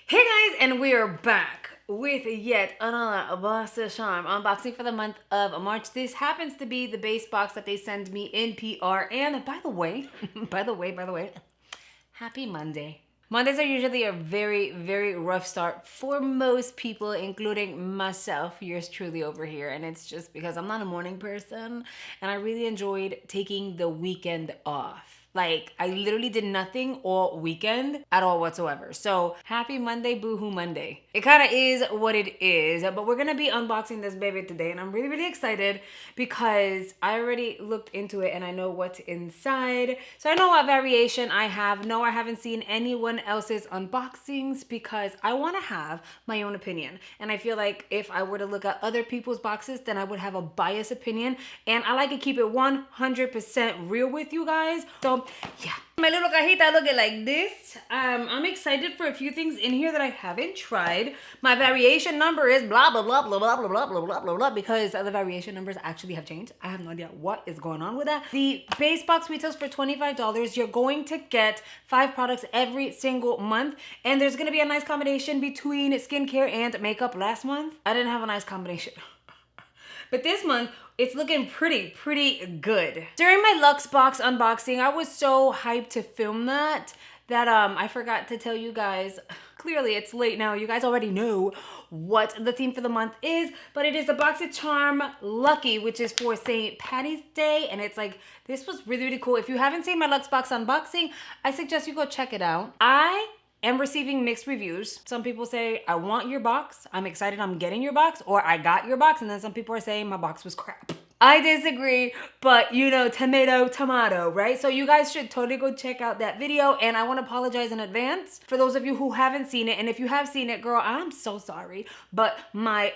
Hey guys, and we are back with yet another Boxycharm unboxing for the month of March. This happens to be the base box that they send me in PR. And by the way, by the way, happy Monday. Mondays are usually a very, very rough start for most people, including myself, yours truly over here. And it's just because I'm not a morning person and I really enjoyed taking the weekend off. Like, I literally did nothing all weekend at all whatsoever. So, happy Monday, boohoo Monday. It kind of is what it is, but we're gonna be unboxing this baby today, and I'm really, really excited because I already looked into it and I know what's inside. So, I know what variation I have. No, I haven't seen anyone else's unboxings because I wanna have my own opinion. And I feel like if I were to look at other people's boxes, then I would have a biased opinion. And I like to keep it 100% real with you guys. So, yeah, my little cajita looking like this. I'm excited for a few things in here that I haven't tried. My variation number is blah blah blah blah blah blah blah blah blah blah blah because the variation numbers actually have changed. I have no idea what is going on with that. The base box retails for $25. You're going to get 5 products every single month, and there's gonna be a nice combination between skincare and makeup. Last month I didn't have a nice combination. But this month, it's looking pretty good. During my Luxe box unboxing, I was so hyped to film that I forgot to tell you guys. Clearly, it's late now. You guys already know what the theme for the month is, but it is the Boxycharm Lucky, which is for St. Patty's Day, and it's like, this was really cool. If you haven't seen my Luxe box unboxing, I suggest you go check it out. I am receiving mixed reviews. Some people say, I want your box, I'm excited I'm getting your box, or I got your box, and then some people are saying my box was crap. I disagree, but you know, tomato, right? So you guys should totally go check out that video, and I want to apologize in advance for those of you who haven't seen it, and if you have seen it, girl, I'm so sorry, but my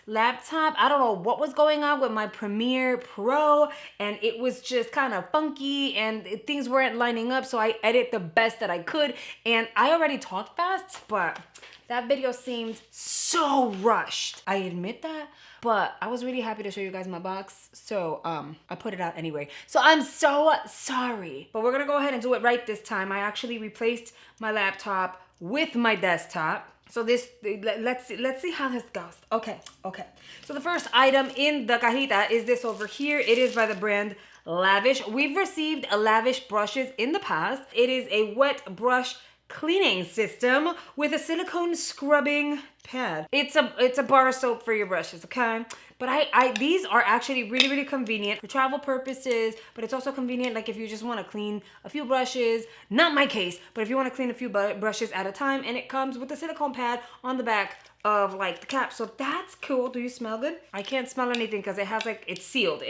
laptop, I don't know what was going on with my Premiere Pro, and it was just kind of funky, and things weren't lining up, so I edited the best that I could, and I already talked fast, but that video seemed so rushed. I admit that, but I was really happy to show you guys my box, so I put it out anyway. So I'm so sorry, but we're gonna go ahead and do it right this time. I actually replaced my laptop with my desktop. So this, let's see how this goes. Okay. So the first item in the cajita is this over here. It is by the brand Lavish. We've received Lavish brushes in the past. It is a wet brush cleaning system with a silicone scrubbing pad. It's a bar soap for your brushes, okay? But these are actually really convenient for travel purposes, but it's also convenient like if you just want to clean a few brushes, not my case, but if you want to clean a few brushes at a time, and it comes with a silicone pad on the back of like the cap. So that's cool. Do you smell good? I can't smell anything because it has like, it's sealed.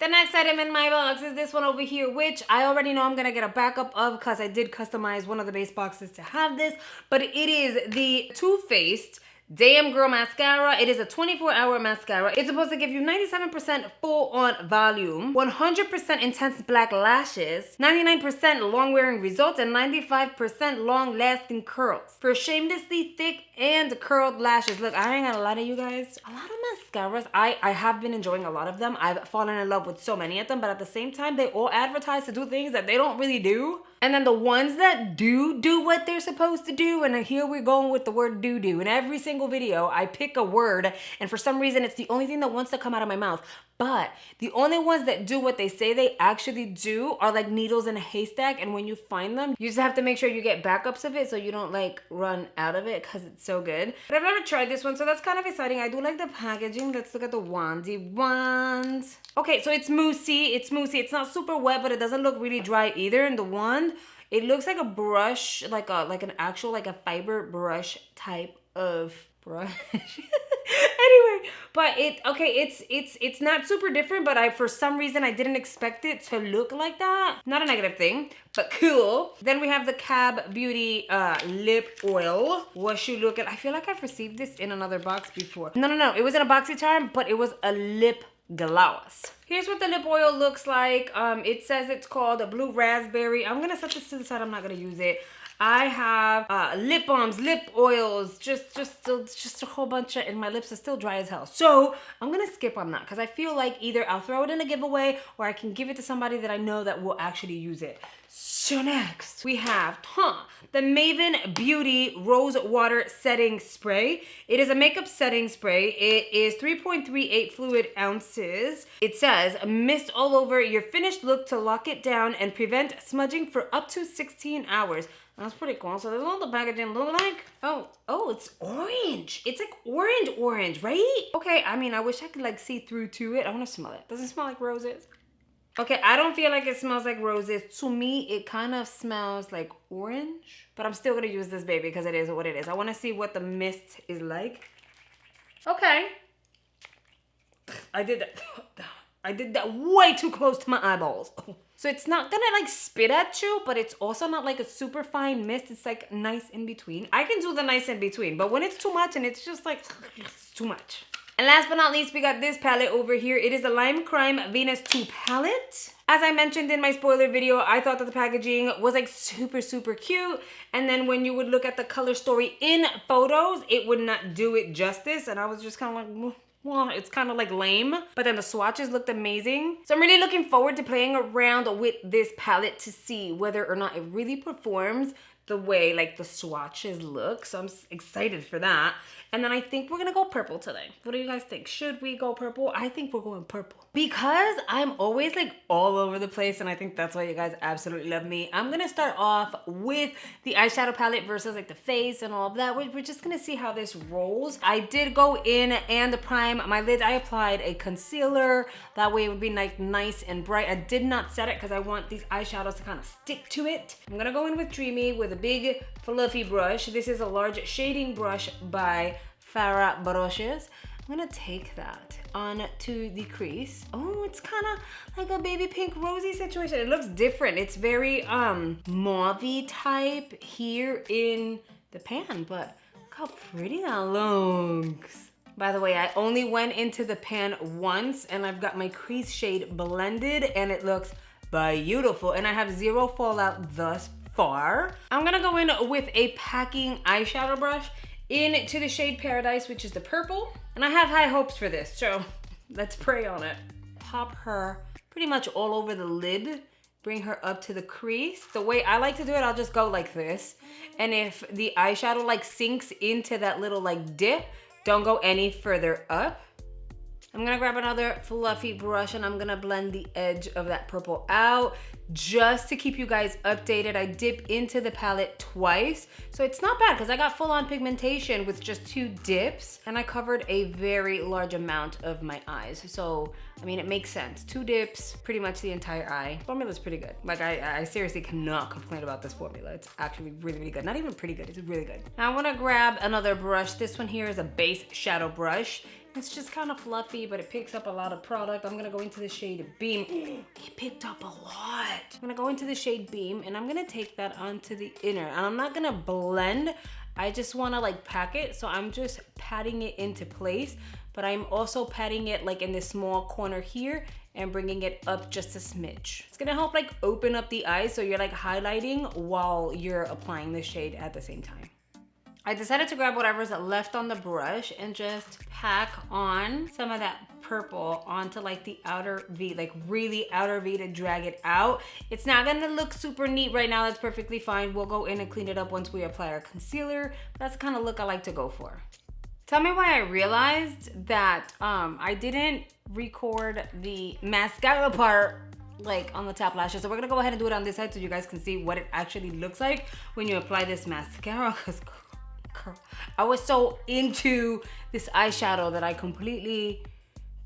The next item in my box is this one over here, which I already know I'm going to get a backup of because I did customize one of the base boxes to have this. But it is the Too Faced Damn Girl Mascara. It is a 24-hour mascara. It's supposed to give you 97% full-on volume, 100% intense black lashes, 99% long-wearing results, and 95% long-lasting curls for shamelessly thick and curled lashes. Look, I ain't gonna lie to you guys. A lot of mascaras, I have been enjoying a lot of them. I've fallen in love with so many of them, but at the same time, they all advertise to do things that they don't really do. And then the ones that do what they're supposed to do, and here we're going with the word do. In every single video, I pick a word, and for some reason, it's the only thing that wants to come out of my mouth. But the only ones that do what they say they actually do are like needles in a haystack, and when you find them, you just have to make sure you get backups of it so you don't like run out of it because it's so good. But I've never tried this one, so that's kind of exciting. I do like the packaging. Let's look at the wandy wands. Okay, so it's moussey. It's not super wet, but it doesn't look really dry either. And the wand, it looks like a brush, like an actual like a fiber brush type of brush. Anyway, but it's not super different, but for some reason I didn't expect it to look like that. Not a negative thing, but cool. Then we have the Cab Beauty lip oil. What you look at? I feel like I've received this in another box before. No, it was in a Boxycharm, but it was a lip gloss. Here's what the lip oil looks like. It says it's called Blue Raspberry. I'm gonna set this to the side. I'm not gonna use it. I have lip balms, lip oils, just a whole bunch of, and my lips are still dry as hell. So I'm gonna skip on that because I feel like either I'll throw it in a giveaway or I can give it to somebody that I know that will actually use it. So next we have the Maven Beauty Rose Water Setting Spray. It is a makeup setting spray. It is 3.38 fluid ounces. It says mist all over your finished look to lock it down and prevent smudging for up to 16 hours. That's pretty cool. So this is what the packaging look like. Oh, it's orange. It's like orange, right? Okay, I mean, I wish I could like see through to it. I want to smell it. Does it smell like roses? Okay, I don't feel like it smells like roses. To me, it kind of smells like orange. But I'm still gonna use this baby because it is what it is. I want to see what the mist is like. Okay. I did that way too close to my eyeballs. So it's not gonna like spit at you, but it's also not like a super fine mist. It's like nice in between. I can do the nice in between, but when it's too much and it's just like, it's too much. And last but not least, we got this palette over here. It is a Lime Crime Venus 2 palette. As I mentioned in my spoiler video, I thought that the packaging was like super, super cute. And then when you would look at the color story in photos, it would not do it justice. And I was just kind of like, well, it's kind of like lame, but then the swatches looked amazing. So I'm really looking forward to playing around with this palette to see whether or not it really performs the way like the swatches look. So I'm excited for that. And then I think we're gonna go purple today. What do you guys think? Should we go purple? I think we're going purple. Because I'm always like all over the place and I think that's why you guys absolutely love me. I'm gonna start off with the eyeshadow palette versus like the face and all of that. We're just gonna see how this rolls. I did go in and prime my lids. I applied a concealer. That way it would be like nice and bright. I did not set it because I want these eyeshadows to kind of stick to it. I'm gonna go in with Dreamy with a big fluffy brush. This is a large shading brush by Tarrah brushes. I'm gonna take that onto the crease. Oh, it's kind of like a baby pink rosy situation. It looks different. It's very mauve-y type here in the pan, but look how pretty that looks. By the way, I only went into the pan once and I've got my crease shade blended and it looks beautiful. And I have zero fallout thus far. I'm gonna go in with a packing eyeshadow brush into the shade Paradise, which is the purple. And I have high hopes for this, so let's pray on it. Pop her pretty much all over the lid. Bring her up to the crease. The way I like to do it, I'll just go like this. And if the eyeshadow like sinks into that little like dip, don't go any further up. I'm gonna grab another fluffy brush and I'm gonna blend the edge of that purple out just to keep you guys updated. I dip into the palette twice, so it's not bad because I got full on pigmentation with just 2 dips and I covered a very large amount of my eyes. So, I mean, it makes sense. 2 dips, pretty much the entire eye. Formula's pretty good. Like, I seriously cannot complain about this formula. It's actually really, really good. Not even pretty good, it's really good. Now I wanna grab another brush. This one here is a base shadow brush. It's just kind of fluffy, but it picks up a lot of product. I'm gonna go into the shade Beam. It picked up a lot. I'm gonna go into the shade Beam and I'm gonna take that onto the inner. And I'm not gonna blend. I just wanna like pack it. So I'm just patting it into place, but I'm also patting it like in this small corner here and bringing it up just a smidge. It's gonna help like open up the eyes so you're like highlighting while you're applying the shade at the same time. I decided to grab whatever's left on the brush and just pack on some of that purple onto like the outer V, like really outer V to drag it out. It's not gonna look super neat right now. That's perfectly fine. We'll go in and clean it up once we apply our concealer. That's the kind of look I like to go for. Tell me why I realized that I didn't record the mascara part like on the top lashes. So we're gonna go ahead and do it on this side so you guys can see what it actually looks like when you apply this mascara. Because I was so into this eyeshadow that I completely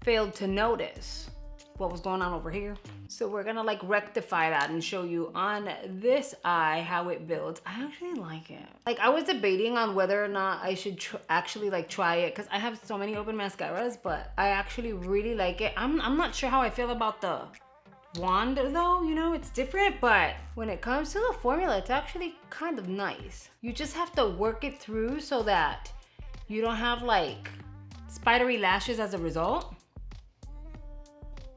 failed to notice what was going on over here. So we're gonna like rectify that and show you on this eye how it builds. I actually like it. Like I was debating on whether or not I should actually like try it because I have so many open mascaras, but I actually really like it. I'm not sure how I feel about the wand though, you know, it's different, but when it comes to the formula, it's actually kind of nice. You just have to work it through so that you don't have like spidery lashes as a result.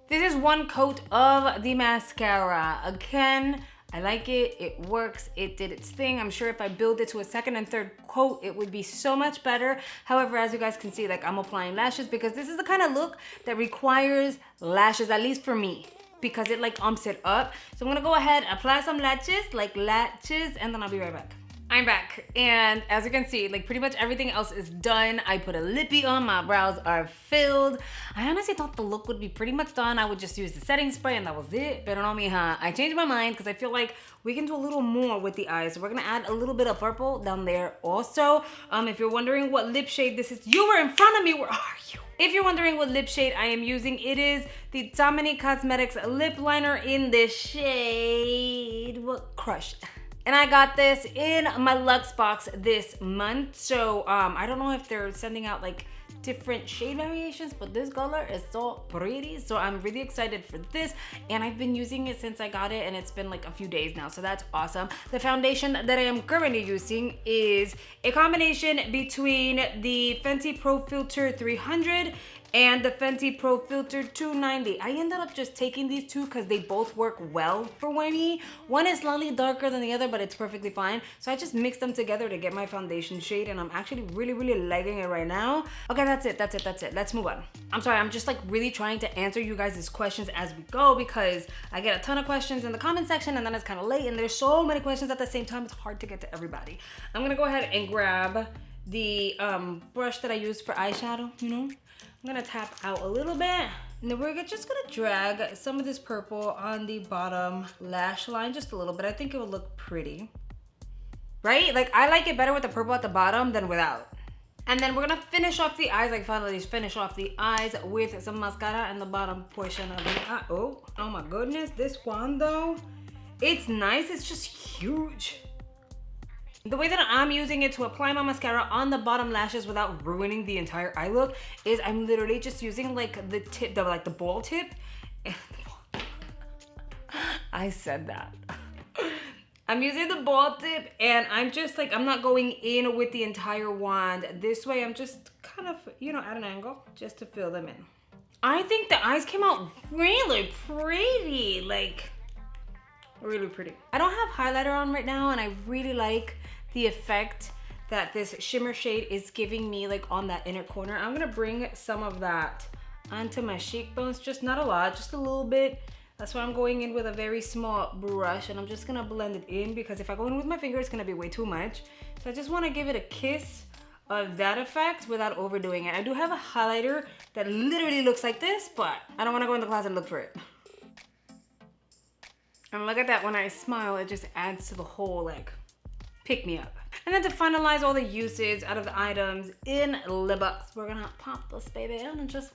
This is one coat of the mascara. Again, I like it. It works. It did its thing. I'm sure if I build it to a second and third coat, it would be so much better. However, as you guys can see, like I'm applying lashes because this is the kind of look that requires lashes, at least for me, because it like umps it up. So I'm gonna go ahead, apply some lashes, and then I'll be right back. I'm back, and as you can see, like pretty much everything else is done. I put a lippy on, my brows are filled. I honestly thought the look would be pretty much done. I would just use the setting spray and that was it. Pero no, mija, I changed my mind because I feel like we can do a little more with the eyes. So we're gonna add a little bit of purple down there also. If you're wondering what lip shade this is, you were in front of me, where are you? If you're wondering what lip shade I am using, it is the Dominique Cosmetics lip liner in the shade Crush. And I got this in my Luxe box this month. So I don't know if they're sending out like different shade variations, but this color is so pretty. So I'm really excited for this. And I've been using it since I got it, and it's been like a few days now. So that's awesome. The foundation that I am currently using is a combination between the Fenty Pro Filter 300 and the Fenty Pro Filter 290. I ended up just taking these two because they both work well for me. One is slightly darker than the other, but it's perfectly fine. So I just mixed them together to get my foundation shade, and I'm actually really liking it right now. Okay, that's it. Let's move on. I'm sorry, I'm just like really trying to answer you guys' questions as we go because I get a ton of questions in the comment section, and then it's kind of late, and there's so many questions at the same time, it's hard to get to everybody. I'm gonna go ahead and grab the brush that I use for eyeshadow, you know? I'm gonna tap out a little bit, and then we're just gonna drag some of this purple on the bottom lash line just a little bit. I think it would look pretty, right? Like I like it better with the purple at the bottom than without. And then we're gonna finish off the eyes, like finally finish off the eyes with some mascara in the bottom portion of the eye. Oh my goodness, this one though, it's nice, it's just huge. The way that I'm using it to apply my mascara on the bottom lashes without ruining the entire eye look is I'm literally just using like the tip, the ball tip. I said that. I'm using the ball tip, and I'm just like, I'm not going in with the entire wand. This way I'm just kind of, you know, at an angle just to fill them in. I think the eyes came out really pretty, like really pretty. I don't have highlighter on right now, and I really like the effect that this shimmer shade is giving me like on that inner corner. I'm gonna bring some of that onto my cheekbones, just not a lot, just a little bit. That's why I'm going in with a very small brush, and I'm just gonna blend it in because if I go in with my finger, it's gonna be way too much. So I just wanna give it a kiss of that effect without overdoing it. I do have a highlighter that literally looks like this, but I don't wanna go in the closet and look for it. And look at that, when I smile, it just adds to the whole like pick me up. And then to finalize all the usage out of the items in lip box, we're gonna pop this baby in and just,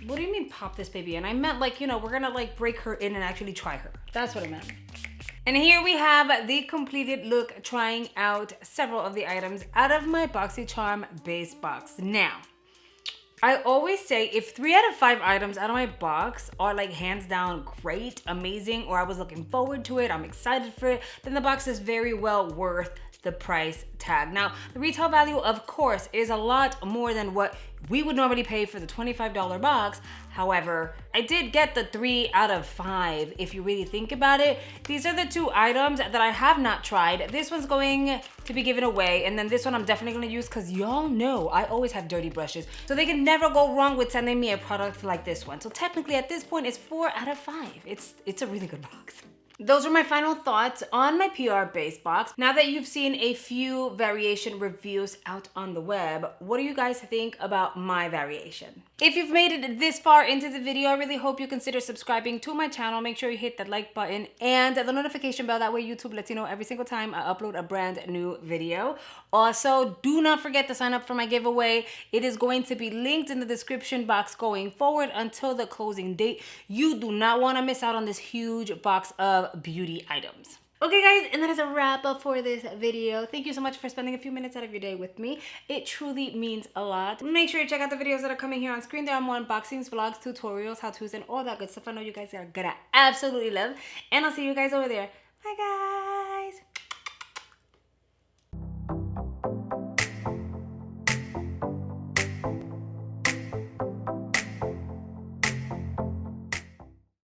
what do you mean pop this baby in? I meant like, you know, we're gonna like break her in and actually try her. That's what I meant. And here we have the completed look, trying out several of the items out of my Boxycharm base box. Now, I always say if 3 out of 5 items out of my box are like hands down great, amazing, or I was looking forward to it, I'm excited for it, then the box is very well worth the price tag. Now, the retail value, of course, is a lot more than what we would normally pay for the $25 box. However, I did get the 3 out of 5 if you really think about it. These are the 2 items that I have not tried. This one's going to be given away, and then this one I'm definitely gonna use because y'all know I always have dirty brushes. So they can never go wrong with sending me a product like this one. So technically at this point, it's 4 out of 5. It's a really good box. Those are my final thoughts on my PR base box. Now that you've seen a few variation reviews out on the web, what do you guys think about my variation? If you've made it this far into the video, I really hope you consider subscribing to my channel. Make sure you hit that like button and the notification bell. That way YouTube lets you know every single time I upload a brand new video. Also, do not forget to sign up for my giveaway. It is going to be linked in the description box going forward until the closing date. You do not want to miss out on this huge box of beauty items. Okay guys, and that is a wrap up for this video. Thank you so much for spending a few minutes out of your day with me. It truly means a lot. Make sure you check out the videos that are coming here on screen. There are more unboxings, vlogs, tutorials, how-tos, and all that good stuff I know you guys are gonna absolutely love. And I'll see you guys over there. Bye guys.